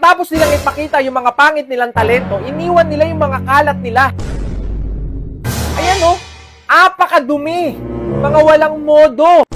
Pagkatapos nilang ipakita yung mga pangit nilang talento, iniwan nila yung mga kalat nila. Ayan o, apakadumi, mga walang modo.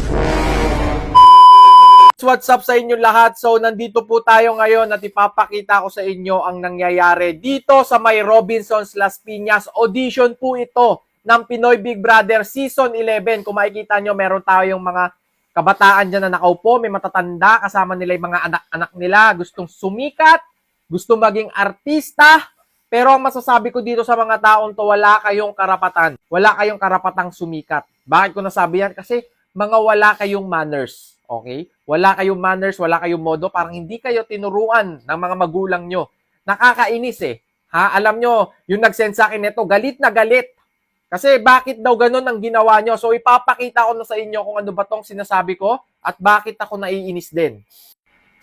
What's up sa inyo lahat? So, nandito po tayo ngayon at ipapakita ko sa inyo ang nangyayari dito sa may Robinsons Las Piñas. Audition po ito ng Pinoy Big Brother Season 11. Kung makikita nyo, meron tayong mga kabataan dyan na nakaupo, may matatanda, kasama nila yung mga anak-anak nila, gustong sumikat, gustong maging artista. Pero ang masasabi ko dito sa mga taong to, wala kayong karapatan. Wala kayong karapatang sumikat. Bakit ko nasabi yan? Kasi mga wala kayong manners. Okay? Wala kayong manners, wala kayong modo, parang hindi kayo tinuruan ng mga magulang nyo. Nakakainis eh. Ha? Alam nyo, yung nag-send sa akin nito, galit na galit. Kasi bakit daw ganun ang ginawa nyo? So ipapakita ko na sa inyo kung ano ba tong sinasabi ko at bakit ako naiinis din.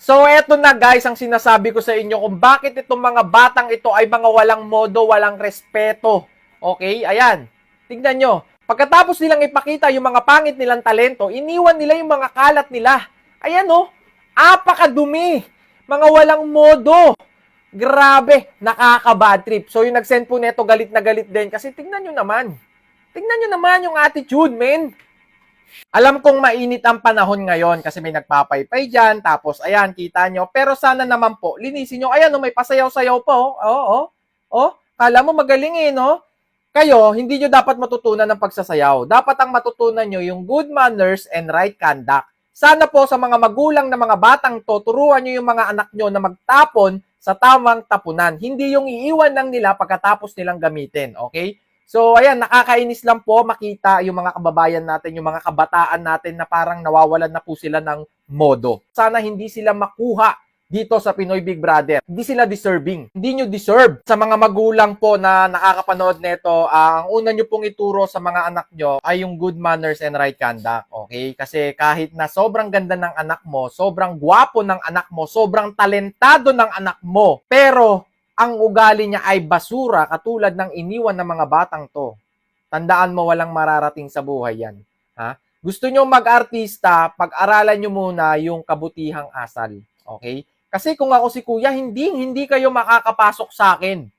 So eto na guys ang sinasabi ko sa inyo kung bakit itong mga batang ito ay mga walang modo, walang respeto. Okay? Ayan. Tignan nyo. Pagkatapos nilang ipakita yung mga pangit nilang talento, iniwan nila yung mga kalat nila. Ayan o, apakadumi, mga walang modo. Grabe, nakaka-bad trip. So yung nag-send po neto galit na galit din kasi tignan nyo naman. Tignan nyo naman yung attitude, men. Alam kong mainit ang panahon ngayon kasi may nagpapaypay dyan, tapos ayan, kita nyo. Pero sana naman po, linisin nyo. Ayan o, may pasayaw-sayaw po. Kala mo magaling eh, no? Kayo, hindi nyo dapat matutunan ng pagsasayaw. Dapat ang matutunan nyo yung good manners and right conduct. Sana po sa mga magulang na mga batang to, turuan nyo yung mga anak nyo na magtapon sa tamang tapunan. Hindi yung iiwan lang nila pagkatapos nilang gamitin. Okay? So, ayan, nakakainis lang po makita yung mga kababayan natin, yung mga kabataan natin na parang nawawalan na po sila ng modo. Sana hindi sila makuha dito sa Pinoy Big Brother. Hindi sila deserving. Hindi nyo deserve. Sa mga magulang po na nakakapanood nito, ang una nyo pong ituro sa mga anak nyo ay yung good manners and right conduct. Okay? Kasi kahit na sobrang ganda ng anak mo, sobrang gwapo ng anak mo, sobrang talentado ng anak mo, pero ang ugali niya ay basura katulad ng iniwan ng mga batang to. Tandaan mo, walang mararating sa buhay yan. Ha? Gusto nyo mag-artista, pag-aralan nyo muna yung kabutihang asal. Okay? Kasi kung ako si kuya, hindi kayo makakapasok sa akin.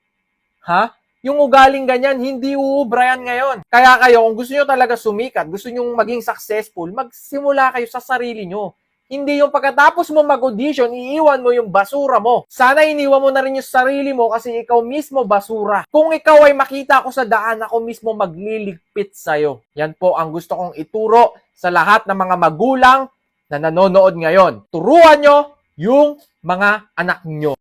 Ha? Yung ugaling ganyan, hindi uubra yan ngayon. Kaya kayo, kung gusto nyo talaga sumikat, gusto nyo maging successful, magsimula kayo sa sarili nyo. Hindi yung pagkatapos mo mag-audition, iiwan mo yung basura mo. Sana iniwan mo na rin yung sarili mo kasi ikaw mismo basura. Kung ikaw ay makita ko sa daan, ako mismo magliligpit sa'yo. Yan po ang gusto kong ituro sa lahat ng mga magulang na nanonood ngayon. Turuan nyo yung mga anak nyo.